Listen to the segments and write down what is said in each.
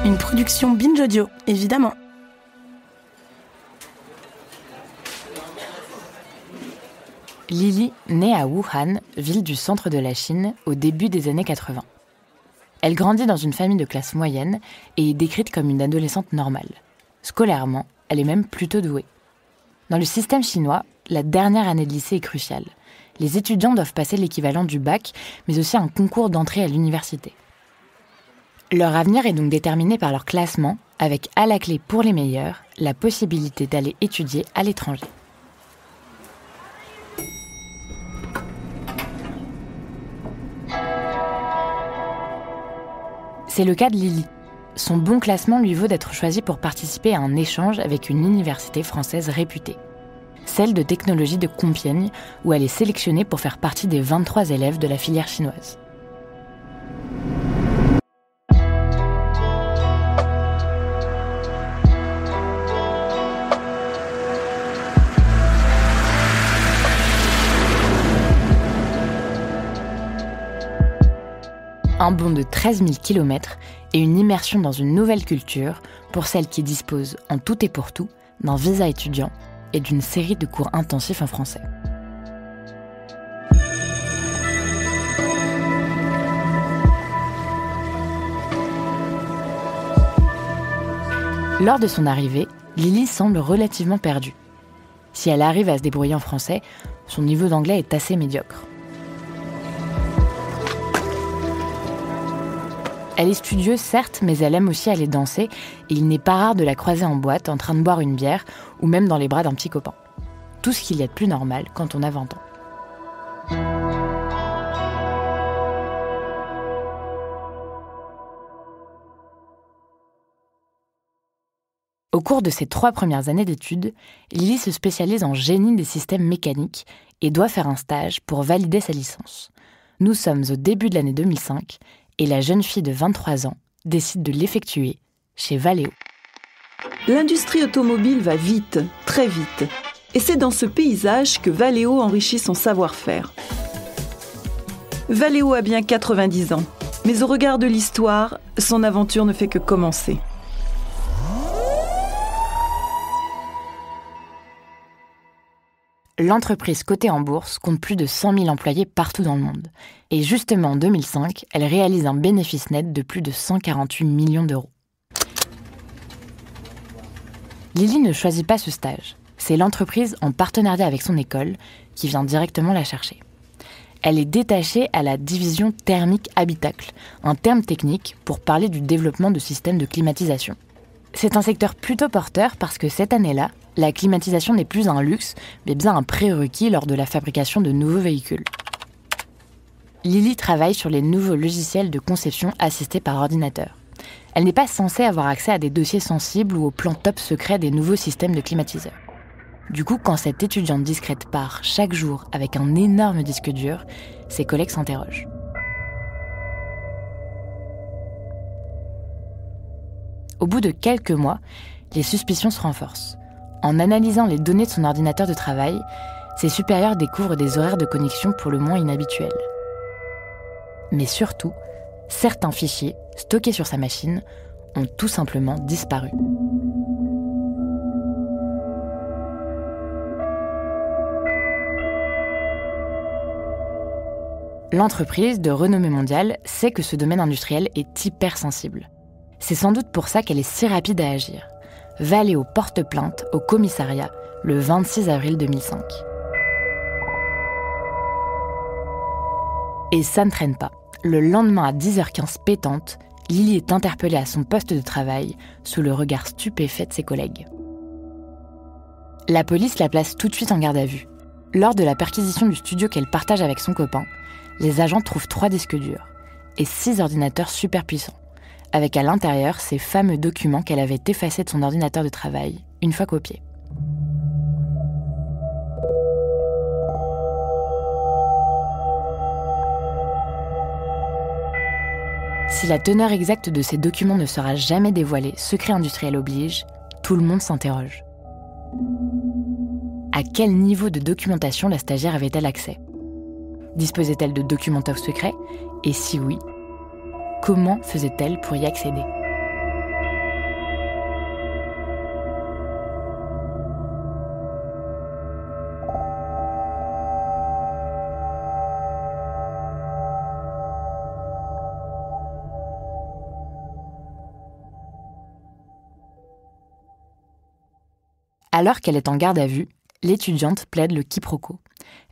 Une production Binge Audio, évidemment. Lily naît à Wuhan, ville du centre de la Chine, au début des années 80. Elle grandit dans une famille de classe moyenne et est décrite comme une adolescente normale. Scolairement, elle est même plutôt douée. Dans le système chinois, la dernière année de lycée est cruciale. Les étudiants doivent passer l'équivalent du bac, mais aussi un concours d'entrée à l'université. Leur avenir est donc déterminé par leur classement, avec à la clé pour les meilleurs, la possibilité d'aller étudier à l'étranger. C'est le cas de Lily. Son bon classement lui vaut d'être choisie pour participer à un échange avec une université française réputée. Celle de technologie de Compiègne, où elle est sélectionnée pour faire partie des 23 élèves de la filière chinoise. Un bond de 13 000 km et une immersion dans une nouvelle culture pour celle qui dispose, en tout et pour tout, d'un visa étudiant et d'une série de cours intensifs en français. Lors de son arrivée, Lily semble relativement perdue. Si elle arrive à se débrouiller en français, son niveau d'anglais est assez médiocre. Elle est studieuse, certes, mais elle aime aussi aller danser, et il n'est pas rare de la croiser en boîte, en train de boire une bière, ou même dans les bras d'un petit copain. Tout ce qu'il y a de plus normal quand on a 20 ans. Au cours de ses 3 premières années d'études, Lily se spécialise en génie des systèmes mécaniques et doit faire un stage pour valider sa licence. Nous sommes au début de l'année 2005, et la jeune fille de 23 ans décide de l'effectuer chez Valeo. L'industrie automobile va vite, très vite. Et c'est dans ce paysage que Valeo enrichit son savoir-faire. Valeo a bien 90 ans, mais au regard de l'histoire, son aventure ne fait que commencer. L'entreprise cotée en bourse compte plus de 100 000 employés partout dans le monde. Et justement en 2005, elle réalise un bénéfice net de plus de 148 millions d'euros. Lily ne choisit pas ce stage. C'est l'entreprise, en partenariat avec son école, qui vient directement la chercher. Elle est détachée à la division thermique habitacle, un terme technique pour parler du développement de systèmes de climatisation. C'est un secteur plutôt porteur parce que cette année-là, la climatisation n'est plus un luxe, mais bien un prérequis lors de la fabrication de nouveaux véhicules. Lily travaille sur les nouveaux logiciels de conception assistés par ordinateur. Elle n'est pas censée avoir accès à des dossiers sensibles ou aux plans top secrets des nouveaux systèmes de climatiseurs. Du coup, quand cette étudiante discrète part chaque jour avec un énorme disque dur, ses collègues s'interrogent. Au bout de quelques mois, les suspicions se renforcent. En analysant les données de son ordinateur de travail, ses supérieurs découvrent des horaires de connexion pour le moins inhabituels. Mais surtout, certains fichiers stockés sur sa machine ont tout simplement disparu. L'entreprise, de renommée mondiale, sait que ce domaine industriel est hypersensible. C'est sans doute pour ça qu'elle est si rapide à agir. Valeo porte plainte au commissariat le 26 avril 2005. Et ça ne traîne pas. Le lendemain à 10h15 pétante, Lily est interpellée à son poste de travail sous le regard stupéfait de ses collègues. La police la place tout de suite en garde à vue. Lors de la perquisition du studio qu'elle partage avec son copain, les agents trouvent 3 disques durs et 6 ordinateurs super puissants, avec à l'intérieur ces fameux documents qu'elle avait effacés de son ordinateur de travail, une fois copiés. Si la teneur exacte de ces documents ne sera jamais dévoilée, secret industriel oblige, tout le monde s'interroge. À quel niveau de documentation la stagiaire avait-elle accès ? Disposait-elle de documents top secrets ? Et si oui, comment faisait-elle pour y accéder ? Alors qu'elle est en garde à vue, l'étudiante plaide le quiproquo.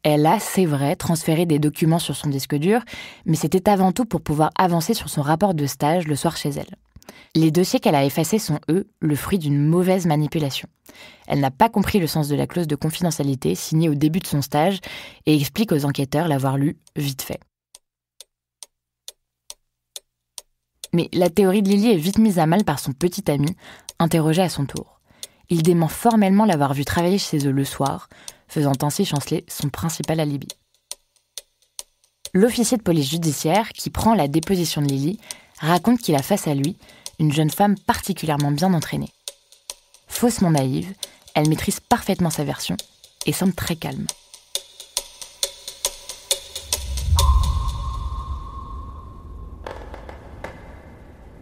Elle a, c'est vrai, transféré des documents sur son disque dur, mais c'était avant tout pour pouvoir avancer sur son rapport de stage le soir chez elle. Les dossiers qu'elle a effacés sont, eux, le fruit d'une mauvaise manipulation. Elle n'a pas compris le sens de la clause de confidentialité signée au début de son stage et explique aux enquêteurs l'avoir lue vite fait. Mais la théorie de Lily est vite mise à mal par son petit ami, interrogé à son tour. Il dément formellement l'avoir vu travailler chez eux le soir, faisant ainsi chanceler son principal alibi. L'officier de police judiciaire, qui prend la déposition de Lily, raconte qu'il a face à lui une jeune femme particulièrement bien entraînée. Faussement naïve, elle maîtrise parfaitement sa version et semble très calme.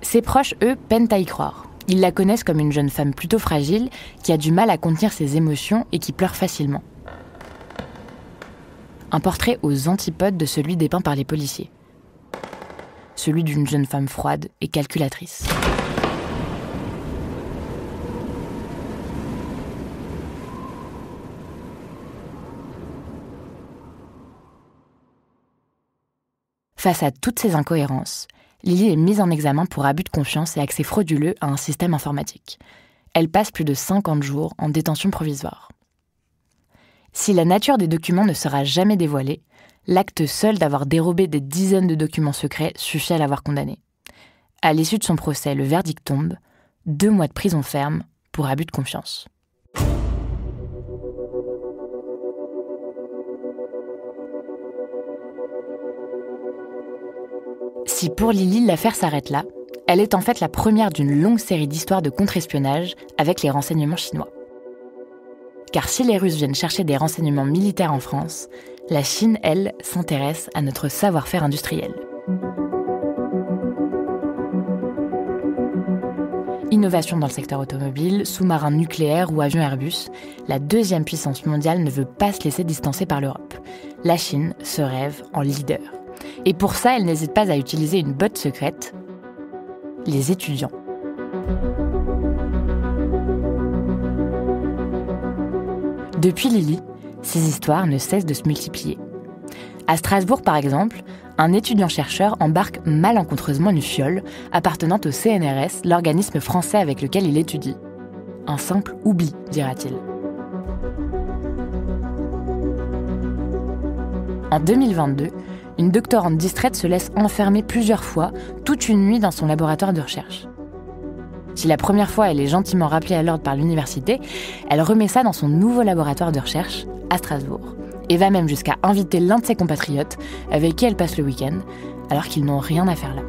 Ses proches, eux, peinent à y croire. Ils la connaissent comme une jeune femme plutôt fragile, qui a du mal à contenir ses émotions et qui pleure facilement. Un portrait aux antipodes de celui dépeint par les policiers. Celui d'une jeune femme froide et calculatrice. Face à toutes ces incohérences, Lily est mise en examen pour abus de confiance et accès frauduleux à un système informatique. Elle passe plus de 50 jours en détention provisoire. Si la nature des documents ne sera jamais dévoilée, l'acte seul d'avoir dérobé des dizaines de documents secrets suffit à l'avoir condamnée. À l'issue de son procès, le verdict tombe, 2 mois de prison ferme pour abus de confiance. Si pour Lily, l'affaire s'arrête là, elle est en fait la première d'une longue série d'histoires de contre-espionnage avec les renseignements chinois. Car si les Russes viennent chercher des renseignements militaires en France, la Chine, elle, s'intéresse à notre savoir-faire industriel. Innovation dans le secteur automobile, sous-marins nucléaires ou avions Airbus, la 2e puissance mondiale ne veut pas se laisser distancer par l'Europe. La Chine se rêve en leader. Et pour ça, elle n'hésite pas à utiliser une botte secrète, les étudiants. Depuis Lily, ces histoires ne cessent de se multiplier. À Strasbourg, par exemple, un étudiant-chercheur embarque malencontreusement une fiole appartenant au CNRS, l'organisme français avec lequel il étudie. Un simple oubli, dira-t-il. En 2022, une doctorante distraite se laisse enfermer plusieurs fois, toute une nuit dans son laboratoire de recherche. Si la première fois elle est gentiment rappelée à l'ordre par l'université, elle remet ça dans son nouveau laboratoire de recherche à Strasbourg, et va même jusqu'à inviter l'un de ses compatriotes avec qui elle passe le week-end, alors qu'ils n'ont rien à faire là.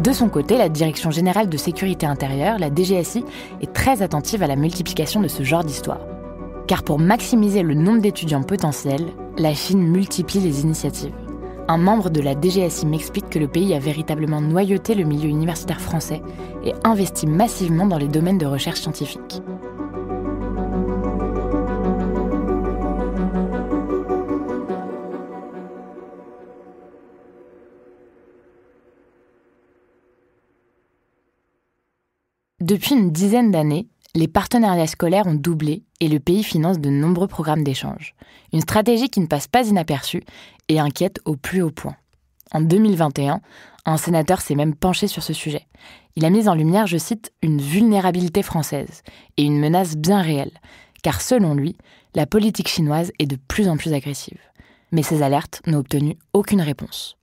De son côté, la Direction générale de sécurité intérieure, la DGSI, est très attentive à la multiplication de ce genre d'histoire. Car pour maximiser le nombre d'étudiants potentiels, la Chine multiplie les initiatives. Un membre de la DGSI m'explique que le pays a véritablement noyauté le milieu universitaire français et investi massivement dans les domaines de recherche scientifique. Depuis une dizaine d'années, les partenariats scolaires ont doublé et le pays finance de nombreux programmes d'échange. Une stratégie qui ne passe pas inaperçue et inquiète au plus haut point. En 2021, un sénateur s'est même penché sur ce sujet. Il a mis en lumière, je cite, « une vulnérabilité française et une menace bien réelle », car selon lui, la politique chinoise est de plus en plus agressive. Mais ces alertes n'ont obtenu aucune réponse.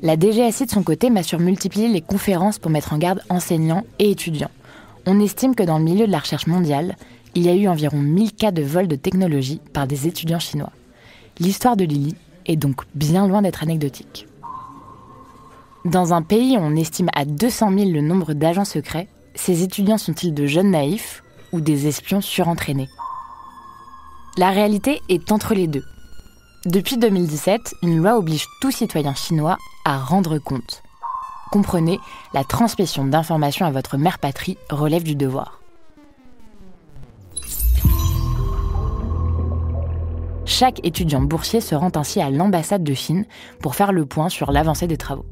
La DGSI, de son côté, m'a surmultiplié les conférences pour mettre en garde enseignants et étudiants. On estime que dans le milieu de la recherche mondiale, il y a eu environ 1000 cas de vol de technologie par des étudiants chinois. L'histoire de Lily est donc bien loin d'être anecdotique. Dans un pays où on estime à 200 000 le nombre d'agents secrets, ces étudiants sont-ils de jeunes naïfs ou des espions surentraînés ? La réalité est entre les deux. Depuis 2017, une loi oblige tout citoyen chinois à rendre compte. Comprenez, la transmission d'informations à votre mère patrie relève du devoir. Chaque étudiant boursier se rend ainsi à l'ambassade de Chine pour faire le point sur l'avancée des travaux.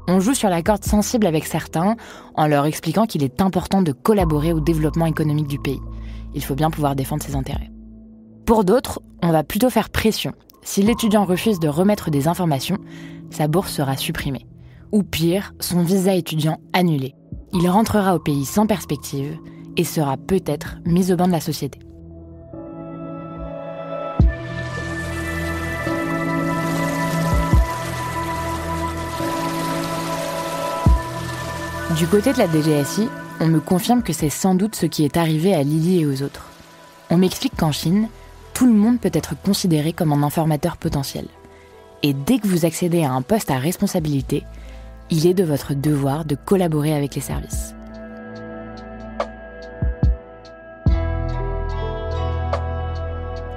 On joue sur la corde sensible avec certains en leur expliquant qu'il est important de collaborer au développement économique du pays. Il faut bien pouvoir défendre ses intérêts. Pour d'autres, on va plutôt faire pression. Si l'étudiant refuse de remettre des informations, sa bourse sera supprimée. Ou pire, son visa étudiant annulé. Il rentrera au pays sans perspective et sera peut-être mis au banc de la société. Du côté de la DGSI, on me confirme que c'est sans doute ce qui est arrivé à Lily et aux autres. On m'explique qu'en Chine, tout le monde peut être considéré comme un informateur potentiel. Et dès que vous accédez à un poste à responsabilité, il est de votre devoir de collaborer avec les services.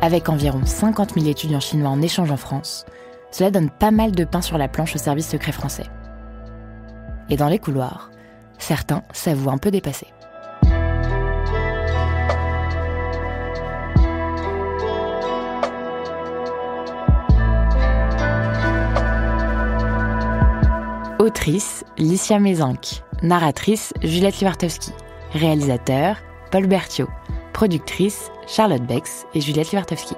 Avec environ 50 000 étudiants chinois en échange en France, cela donne pas mal de pain sur la planche au service secret français. Et dans les couloirs, certains s'avouent un peu dépassés. Autrice, Licia Mézenc. Narratrice, Juliette Livartowski. Réalisateur, Paul Berthiaud. Productrice, Charlotte Bex et Juliette Livartowski.